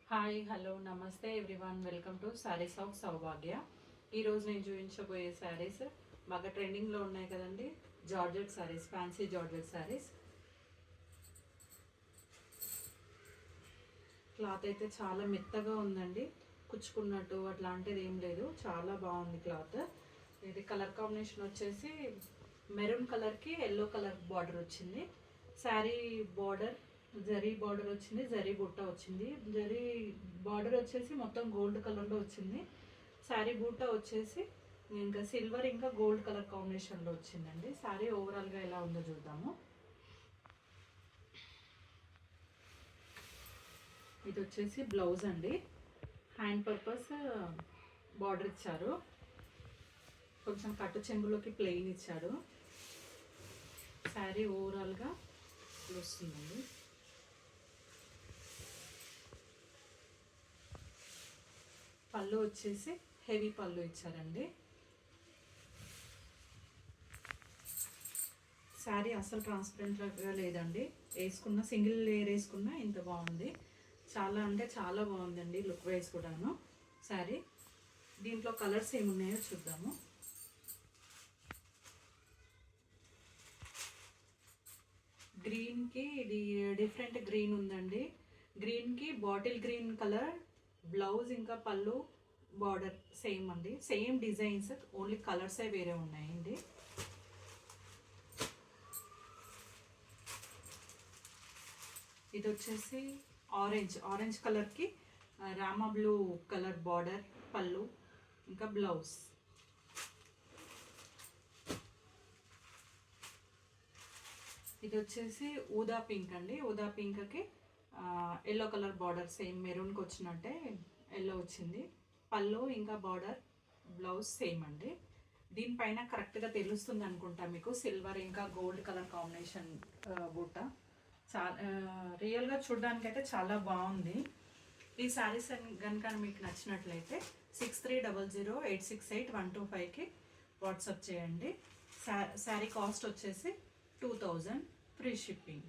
Hi hello నమస్తే everyone welcome to sarees of Saubhagya. ఈరోజు నేను చూపించబోయే శారీస్ బాగా ట్రెండింగ్లో ఉన్నాయి కదండి, georgette sarees, fancy georgette sarees. Cloth అయితే చాలా మెత్తగా ఉందండి, కుచ్చుకున్నట్టు అట్లాంటిది ఏం లేదు, చాలా బాగుంది క్లాత్. ఇది కలర్ కాంబినేషన్ వచ్చేసి మెరూన్ కలర్కి ఎల్లో కలర్ బార్డర్ వచ్చింది. శారీ బార్డర్ జరీ బార్డర్ వచ్చింది, జరీ బుట్ట వచ్చింది. జరీ బార్డర్ వచ్చేసి మొత్తం గోల్డ్ కలర్లో వచ్చింది. శారీ బుట్ట వచ్చేసి ఇంకా సిల్వర్ ఇంకా గోల్డ్ కలర్ కాంబినేషన్లో వచ్చిందండి. శారీ ఓవరాల్గా ఎలా ఉందో చూద్దాము. ఇది వచ్చేసి బ్లౌజ్ అండి, హ్యాండ్ పర్పస్ బార్డర్ ఇచ్చారు, కొంచెం కట్టు చెంగులోకి ప్లెయిన్ ఇచ్చాడు. శారీ ఓవరాల్గా వస్తుందండి. పళ్ళు వచ్చేసి హెవీ పళ్ళు ఇచ్చారండి. శారీ అసలు ట్రాన్స్పరెంట్గా లేదండి, వేసుకున్న సింగిల్ లేయర్ వేసుకున్న ఇంత బాగుంది. చాలా అంటే చాలా బాగుందండి లుక్ వైజ్ కూడాను శారీ. దీంట్లో కలర్స్ ఏమున్నాయో చూద్దాము. గ్రీన్కి ఇది డిఫరెంట్ గ్రీన్ ఉందండి. గ్రీన్కి బాటిల్ గ్రీన్ కలర్ బ్లౌజ్ ఇంకా పళ్ళు బార్డర్ సేమ్ అండి, సేమ్ డిజైన్స్, ఓన్లీ కలర్సే వేరే ఉన్నాయండి. ఇది వచ్చేసి ఆరెంజ్ కలర్కి రామా బ్లూ కలర్ బార్డర్, పళ్ళు ఇంకా బ్లౌజ్. ఇది వచ్చేసి ఊదా పింక్ అండి, ఊదా పింక్కి ఎల్లో కలర్ బార్డర్ సేమ్ మెరూన్కి వచ్చినట్టే ఎల్లో వచ్చింది. పళ్ళు ఇంకా బార్డర్ బ్లౌజ్ సేమ్ అండి. దీనిపైన కరెక్ట్గా తెలుస్తుంది అనుకుంటా మీకు, సిల్వర్ ఇంకా గోల్డ్ కలర్ కాంబినేషన్ బుట్ట. చాలా రియల్గా చూడడానికి అయితే చాలా బాగుంది. ఈ శారీస్ కనుక మీకు నచ్చినట్లయితే 6300868125కి వాట్సాప్ చేయండి. శారీ కాస్ట్ వచ్చేసి 2000, ఫ్రీ షిప్పింగ్.